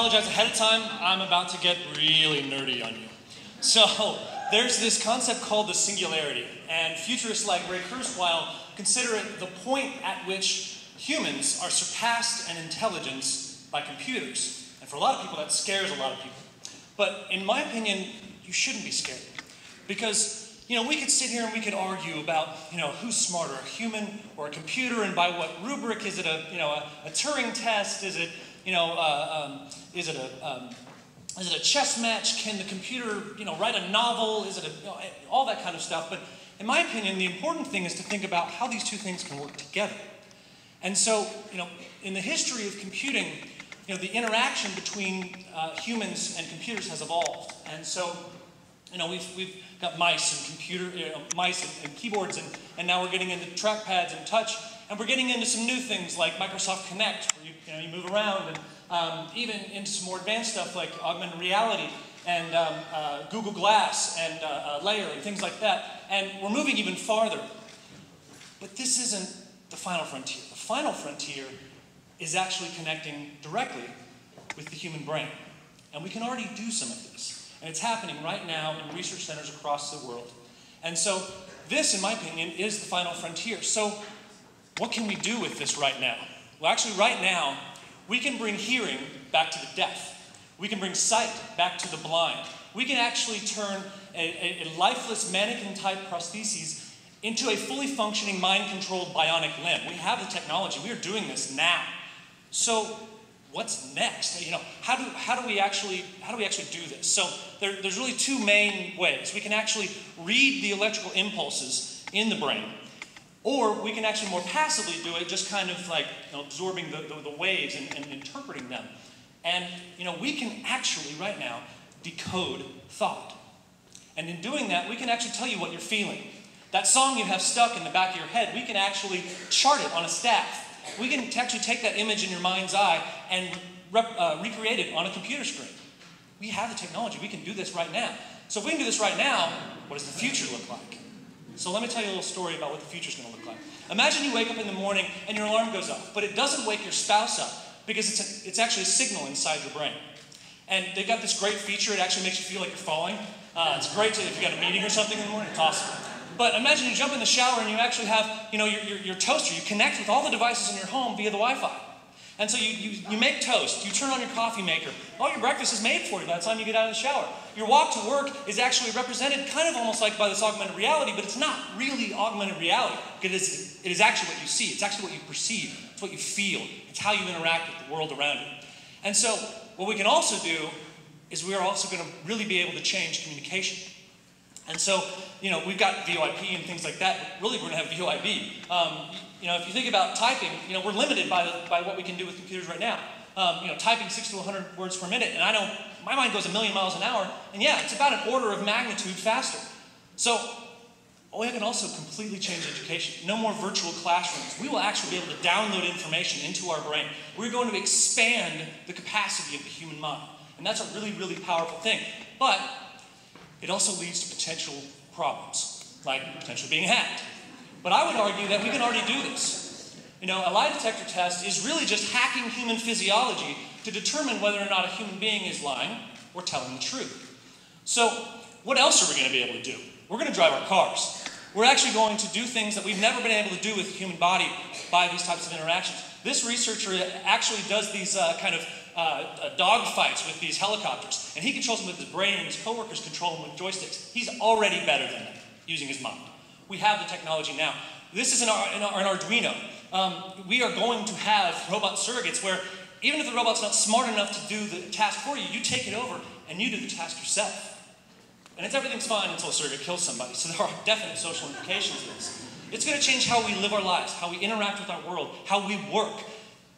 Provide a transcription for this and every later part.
apologize ahead of time. I'm about to get really nerdy on you. So there's this concept called the singularity, and futurists like Ray Kurzweil consider it the point at which humans are surpassed in intelligence by computers. And for a lot of people, that scares a lot of people. But in my opinion, you shouldn't be scared. Because, we could sit here and we could argue about, who's smarter, a human or a computer, and by what rubric. Is it a Turing test? Is it, is it a chess match? Can the computer, write a novel? Is it all that kind of stuff? But in my opinion, the important thing is to think about how these two things can work together. And so, in the history of computing, the interaction between humans and computers has evolved. And so, we've got mice and keyboards, and now we're getting into trackpads and touch, and we're getting into some new things like Microsoft Connect, where you move around, and even into some more advanced stuff like augmented reality and Google Glass and Layer and things like that. And we're moving even farther. But this isn't the final frontier. The final frontier is actually connecting directly with the human brain. And we can already do some of this. And it's happening right now in research centers across the world. And so this, in my opinion, is the final frontier. So what can we do with this right now? Well, actually, right now, we can bring hearing back to the deaf. We can bring sight back to the blind. We can actually turn a lifeless mannequin-type prosthesis into a fully functioning, mind-controlled bionic limb. We have the technology. We are doing this now. So what's next? How do we actually do this? So there's really two main ways. We can actually read the electrical impulses in the brain, or we can actually more passively do it, just kind of like absorbing the waves and interpreting them. And we can actually right now decode thought. And in doing that, we can actually tell you what you're feeling. That song you have stuck in the back of your head, we can actually chart it on a staff. We can actually take that image in your mind's eye and recreate it on a computer screen. We have the technology. We can do this right now. So if we can do this right now, what does the future look like? So let me tell you a little story about what the future is going to look like. Imagine you wake up in the morning and your alarm goes off, but it doesn't wake your spouse up because it's actually a signal inside your brain. And they've got this great feature. It actually makes you feel like you're falling. It's great if you've got a meeting or something in the morning. It's awesome. But imagine you jump in the shower and you actually have, your toaster. You connect with all the devices in your home via the Wi-Fi. And so you make toast. You turn on your coffee maker. All your breakfast is made for you by the time you get out of the shower. Your walk to work is actually represented kind of almost like by this augmented reality, but it's not really augmented reality. It is actually what you see. It's actually what you perceive. It's what you feel. It's how you interact with the world around you. And so what we can also do is we are also going to really be able to change communication. And so, we've got VoIP and things like that, but really we're going to have VoIP. If you think about typing, we're limited by what we can do with computers right now. Typing 60 to 100 words per minute, and I know my mind goes 1,000,000 miles an hour, and yeah, it's about an order of magnitude faster. So, we can also completely change education. No more virtual classrooms. We will actually be able to download information into our brain. We're going to expand the capacity of the human mind. And that's a really, really powerful thing. But it also leads to potential problems, like potentially being hacked. But I would argue that we can already do this. A lie detector test is really just hacking human physiology to determine whether or not a human being is lying or telling the truth. So what else are we going to be able to do? We're going to drive our cars. We're actually going to do things that we've never been able to do with the human body by these types of interactions. This researcher actually does these kind of dog fights with these helicopters, and he controls them with his brain, and his coworkers control them with joysticks. He's already better than them using his mind. We have the technology now. This is an Arduino. We are going to have robot surrogates where even if the robot's not smart enough to do the task for you, you take it over and you do the task yourself. And everything's fine until a surrogate kills somebody. So there are definite social implications to this. It's going to change how we live our lives, how we interact with our world, how we work.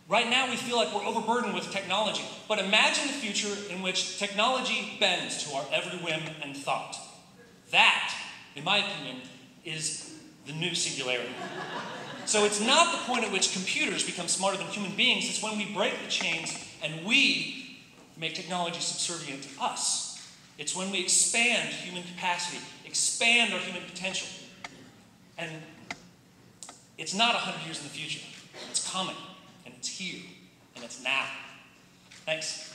Right now we feel like we're overburdened with technology. But imagine the future in which technology bends to our every whim and thought. That, in my opinion, is the new singularity. So it's not the point at which computers become smarter than human beings. It's when we break the chains and we make technology subservient to us. It's when we expand human capacity, expand our human potential. And it's not 100 years in the future. It's coming, and it's here, and it's now. Thanks.